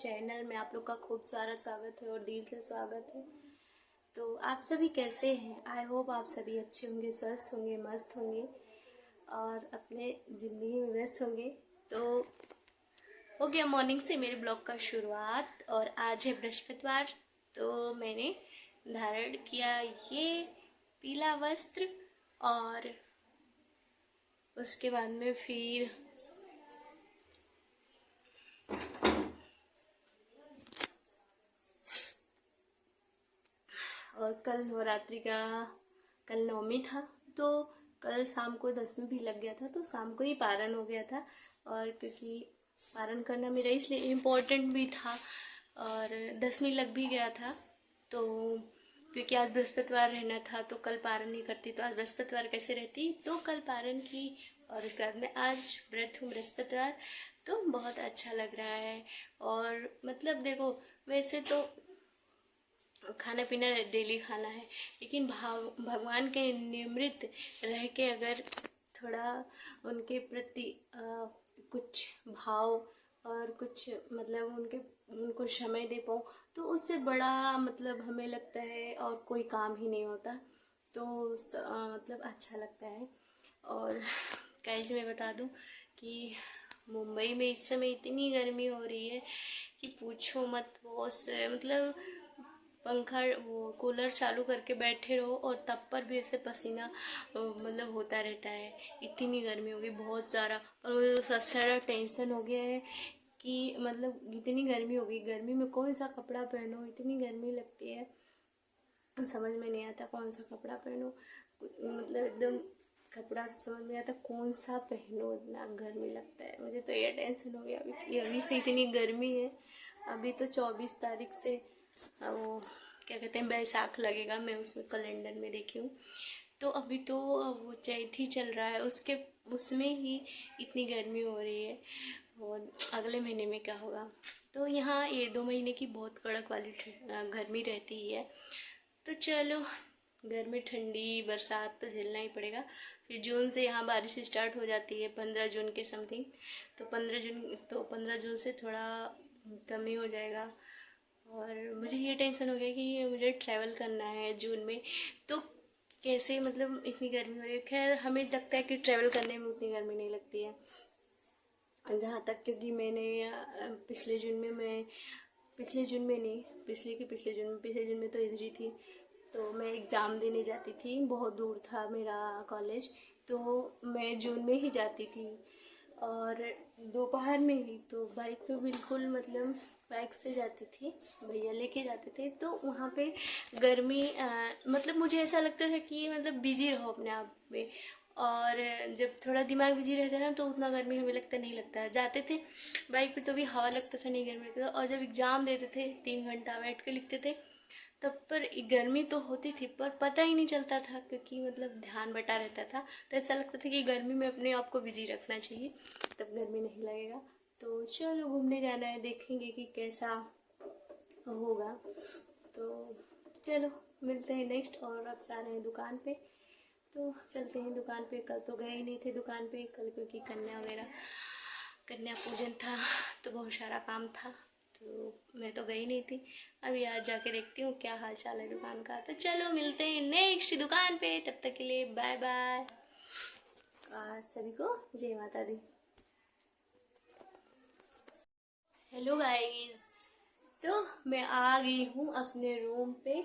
Channel में आप लोग का खूब सारा स्वागत है और दिल से स्वागत है। तो आप सभी कैसे हैं? आई होप आप सभी अच्छे होंगे, स्वस्थ होंगे, मस्त होंगे और अपने ज़िंदगी में व्यस्त होंगे। तो हो गया मॉर्निंग से मेरे ब्लॉग का शुरुआत और आज है बृहस्पतिवार। तो मैंने धारण किया ये पीला वस्त्र और उसके बाद में फिर और कल नवमी था, तो कल शाम को 10वीं भी लग गया था, तो शाम को ही पारण हो गया था। और क्योंकि पारण करना मेरा इसलिए इम्पोर्टेंट भी था और 10वीं लग भी गया था, तो क्योंकि आज बृहस्पतिवार रहना था तो कल पारण नहीं करती, तो आज बृहस्पतिवार कैसे रहती, तो कल पारण की। और उसके बाद में आज व्रत हूँ बृहस्पतिवार, तो बहुत अच्छा लग रहा है। और मतलब देखो, वैसे तो खाना पीना डेली खाना है, लेकिन भगवान के निमित्त रह के अगर थोड़ा उनके प्रति कुछ भाव और कुछ मतलब उनको समय दे पाऊँ, तो उससे बड़ा मतलब हमें लगता है और कोई काम ही नहीं होता। तो मतलब अच्छा लगता है। और गाइस मैं बता दूं कि मुंबई में इस समय इतनी गर्मी हो रही है कि पूछो मत। बहुत मतलब पंखा वो कूलर चालू करके बैठे रहो और तब पर भी ऐसे पसीना मतलब होता रहता है। इतनी गर्मी हो गई बहुत ज़्यादा। और मुझे तो सबसे ज़्यादा टेंशन हो गया है कि मतलब इतनी गर्मी हो गई, गर्मी में कौन सा कपड़ा पहनो, इतनी गर्मी लगती है, समझ में नहीं आता कौन सा कपड़ा पहनो। मतलब एकदम कपड़ा समझ में आता कौन सा पहनो, इतना गर्मी लगता है। मुझे तो ये टेंशन हो गया अभी से इतनी गर्मी है। अभी तो 24 तारीख से वो क्या कहते हैं बैसाख लगेगा, मैं उसमें कैलेंडर में देखी हूँ। तो अभी तो वो चैत ही चल रहा है, उसमें ही इतनी गर्मी हो रही है और अगले महीने में क्या होगा। तो यहाँ ये 2 महीने की बहुत कड़क वाली गर्मी रहती ही है। तो चलो, गर्मी ठंडी बरसात तो झेलना ही पड़ेगा। फिर जून से यहाँ बारिश स्टार्ट हो जाती है, 15 जून के समथिंग। तो 15 जून से थोड़ा कमी हो जाएगा। और मुझे ये टेंशन हो गया कि मुझे ट्रैवल करना है जून में, तो कैसे मतलब इतनी गर्मी हो रही है। खैर हमें लगता है कि ट्रैवल करने में उतनी गर्मी नहीं लगती है जहाँ तक, क्योंकि मैंने पिछले जून में तो इधर ही थी। तो मैं एग्ज़ाम देने जाती थी, बहुत दूर था मेरा कॉलेज, तो मैं जून में ही जाती थी और दोपहर में ही। तो बाइक पे बिल्कुल मतलब बाइक से जाती थी, भैया लेके जाते थे। तो वहाँ पे गर्मी मतलब मुझे ऐसा लगता था कि मतलब बिजी रहो अपने आप में। और जब थोड़ा दिमाग बिजी रहता है ना, तो उतना गर्मी हमें लगता नहीं लगता है। जाते थे बाइक पे तो भी हवा लगता था, नहीं गर्मी लगता था। और जब एग्ज़ाम देते थे 3 घंटा बैठ के लिखते थे, तब पर गर्मी तो होती थी पर पता ही नहीं चलता था, क्योंकि मतलब ध्यान बटा रहता था। तो ऐसा लगता था कि गर्मी में अपने आप को बिजी रखना चाहिए, तब गर्मी नहीं लगेगा। तो चलो घूमने जाना है, देखेंगे कि कैसा होगा। तो चलो मिलते हैं नेक्स्ट। और अब जा रहे हैं दुकान पे, तो चलते हैं दुकान पे। कल तो गए ही नहीं थे दुकान पे कल, क्योंकि कन्या पूजन था, तो बहुत सारा काम था, तो मैं तो गई नहीं थी। अभी आज जाके देखती हूँ क्या हाल चाल है दुकान का। तो चलो मिलते हैं नेक्स्ट दुकान पे, तब तक के लिए बाय बाय और सभी को जय माता दी। हेलो गाइस, तो मैं आ गई हूँ अपने रूम पे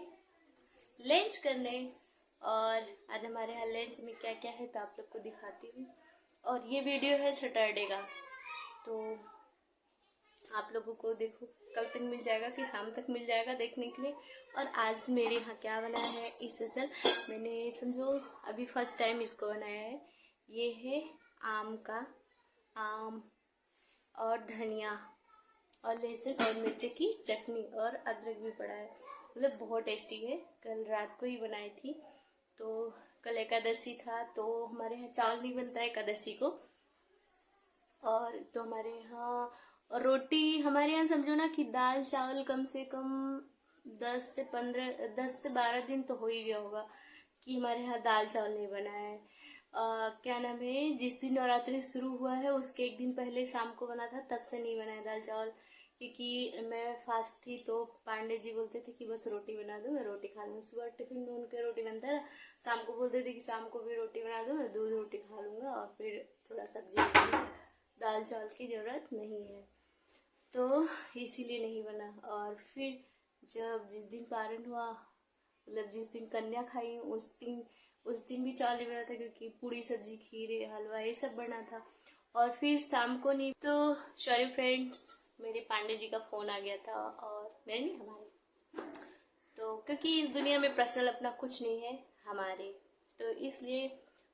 लंच करने। और आज हमारे यहाँ लंच में क्या क्या है तो आप लोग को दिखाती हूँ। और ये वीडियो है सैटरडे का, तो आप लोगों को देखो कल तक मिल जाएगा कि शाम तक मिल जाएगा देखने के लिए। और आज मेरे यहाँ क्या बनाया है स्पेशल, मैंने समझो अभी फर्स्ट टाइम इसको बनाया है। ये है आम और धनिया और लहसुन और मिर्ची की चटनी, और अदरक भी पड़ा है। मतलब बहुत टेस्टी है, कल रात को ही बनाई थी। तो कल एकादशी था, तो हमारे यहाँ चावल नहीं बनता है एकादशी को। और तो हमारे यहाँ रोटी, हमारे यहाँ समझो ना कि दाल चावल कम से कम 10 से 12 दिन तो हो ही गया होगा कि हमारे यहाँ दाल चावल नहीं बना है। क्या नाम है, जिस दिन नवरात्रि शुरू हुआ है उसके एक दिन पहले शाम को बना था, तब से नहीं बना है दाल चावल। क्योंकि मैं फास्ट थी तो पांडे जी बोलते थे कि बस रोटी बना दो, मैं रोटी खा लूँ। सुबह टिफिन में उनके रोटी बनता था, शाम को बोलते थे कि शाम को भी रोटी बना दो, मैं दूध रोटी खा लूँगा और फिर थोड़ा सब्जी, दाल चावल की ज़रूरत नहीं है, तो इसीलिए नहीं बना। और फिर जब जिस दिन पारण हुआ, मतलब जिस दिन कन्या खाई उस दिन भी चावल नहीं बना था, क्योंकि पूड़ी सब्जी खीर हलवा ये सब बना था। और फिर शाम को नहीं, तो सॉरी फ्रेंड्स, मेरे पांडे जी का फ़ोन आ गया था, और नहीं हमारे, तो क्योंकि इस दुनिया में पर्सनल अपना कुछ नहीं है हमारे, तो इसलिए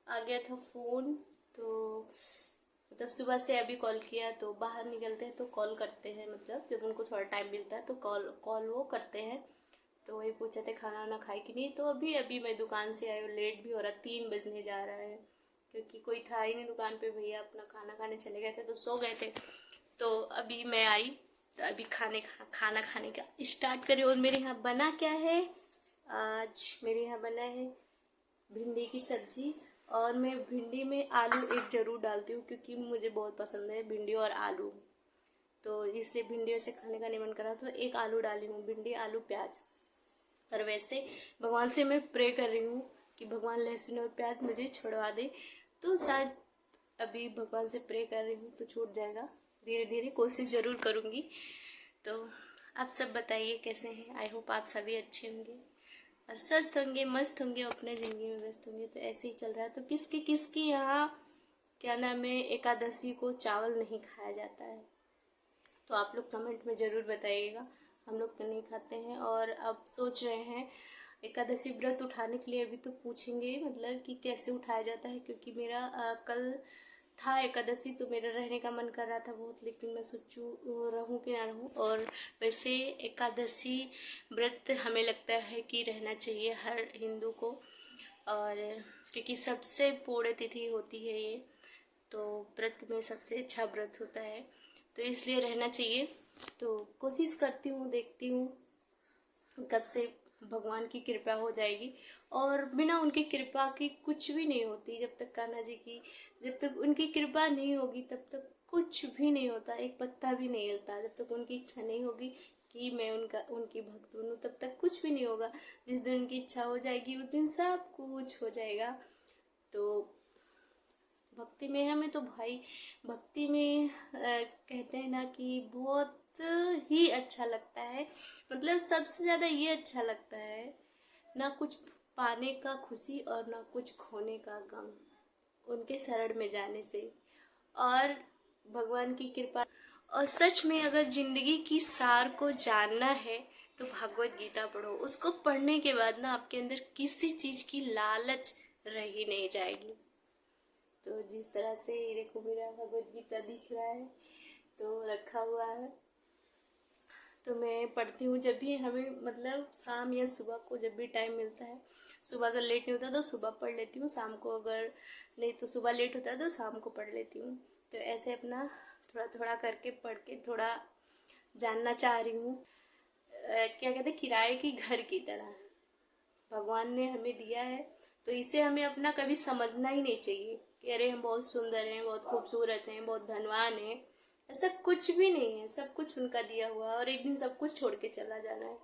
आ गया था फ़ोन। तो मतलब सुबह से अभी कॉल किया, तो बाहर निकलते हैं तो कॉल करते हैं, मतलब जब उनको थोड़ा टाइम मिलता है तो कॉल वो करते हैं। तो वही पूछे थे खाना वाना खाए कि नहीं, तो अभी मैं दुकान से आई हूँ, लेट भी हो रहा, 3 बजने जा रहा है, क्योंकि कोई था ही नहीं दुकान पे, भैया अपना खाना खाने चले गए थे तो सो गए थे। तो अभी मैं आई, तो अभी खाना खाने का स्टार्ट करें। और मेरे यहाँ बना क्या है, आज मेरे यहाँ बना है भिंडी की सब्जी, और मैं भिंडी में आलू एक ज़रूर डालती हूँ, क्योंकि मुझे बहुत पसंद है भिंडी और आलू, तो इसलिए भिंडी से खाने का नहीं मन कर रहा, तो एक आलू डाली हूँ, भिंडी आलू प्याज। और वैसे भगवान से मैं प्रे कर रही हूँ कि भगवान लहसुन और प्याज मुझे छुड़वा दे, तो शायद अभी भगवान से प्रे कर रही हूँ तो छूट जाएगा, धीरे धीरे कोशिश ज़रूर करूँगी। तो आप सब बताइए कैसे हैं, आई होप आप सभी अच्छे होंगे और स्वस्थ होंगे, मस्त होंगे, अपने ज़िंदगी में व्यस्त होंगे। तो ऐसे ही चल रहा है। तो किसकी यहाँ क्या नाम है, एकादशी को चावल नहीं खाया जाता है, तो आप लोग कमेंट में ज़रूर बताइएगा। हम लोग तो नहीं खाते हैं, और अब सोच रहे हैं एकादशी व्रत उठाने के लिए। अभी तो पूछेंगे मतलब कि कैसे उठाया जाता है, क्योंकि मेरा कल था एकादशी, तो मेरा रहने का मन कर रहा था बहुत, लेकिन मैं सोचूं रहूं कि ना रहूं। और वैसे एकादशी व्रत हमें लगता है कि रहना चाहिए हर हिंदू को, और क्योंकि सबसे पुण्य तिथि होती है ये, तो व्रत में सबसे अच्छा व्रत होता है, तो इसलिए रहना चाहिए। तो कोशिश करती हूँ, देखती हूँ कब से भगवान की कृपा हो जाएगी। और बिना उनकी कृपा की कुछ भी नहीं होती, जब तक कान्हा जी की, जब तक उनकी कृपा नहीं होगी तब तक कुछ भी नहीं होता, एक पत्ता भी नहीं हिलता। जब तक उनकी इच्छा नहीं होगी कि मैं उनकी भक्त बनूं, तब तक कुछ भी नहीं होगा। जिस दिन उनकी इच्छा हो जाएगी उस दिन सब कुछ हो जाएगा। तो भक्ति में हमें तो भाई, भक्ति में कहते हैं ना कि बहुत ही अच्छा लगता है, मतलब सबसे ज़्यादा ये अच्छा लगता है, ना कुछ पाने का खुशी और ना कुछ खोने का गम, उनके शरण में जाने से और भगवान की कृपा। और सच में अगर जिंदगी की सार को जानना है तो भगवत गीता पढ़ो, उसको पढ़ने के बाद ना आपके अंदर किसी चीज़ की लालच रह ही नहीं जाएगी। तो जिस तरह से देखो मेरा भगवत गीता दिख रहा है, तो रखा हुआ है, तो मैं पढ़ती हूँ जब भी हमें, मतलब शाम या सुबह को जब भी टाइम मिलता है। सुबह अगर लेट नहीं होता तो सुबह पढ़ लेती हूँ, शाम को अगर नहीं तो सुबह लेट होता है तो शाम को पढ़ लेती हूँ। तो ऐसे अपना थोड़ा थोड़ा करके पढ़ के थोड़ा जानना चाह रही हूँ। क्या कहते हैं, किराए की घर की तरह भगवान ने हमें दिया है, तो इसे हमें अपना कभी समझना ही नहीं चाहिए कि अरे हम बहुत सुंदर हैं, बहुत खूबसूरत हैं, बहुत धनवान हैं। ऐसा कुछ भी नहीं है, सब कुछ उनका दिया हुआ है, और एक दिन सब कुछ छोड़ के चला जाना है।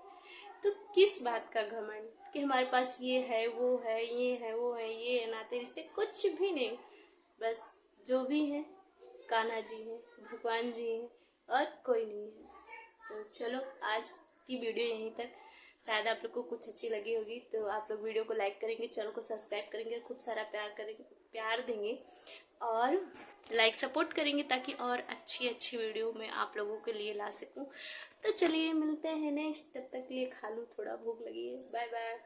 तो किस बात का घमंड कि हमारे पास ये है, वो है, ये है, वो है, ये है, नाते रिश्ते कुछ भी नहीं। बस जो भी है कान्हा जी हैं, भगवान जी हैं, और कोई नहीं है। तो चलो आज की वीडियो यहीं तक। शायद आप लोग को कुछ अच्छी लगी होगी, तो आप लोग वीडियो को लाइक करेंगे, चैनल को सब्सक्राइब करेंगे, खूब सारा प्यार देंगे और लाइक सपोर्ट करेंगे, ताकि और अच्छी वीडियो मैं आप लोगों के लिए ला सकूं। तो चलिए मिलते हैं नेक्स्ट, तब तक के लिए खा लूँ, थोड़ा भूख लगी है। Bye bye.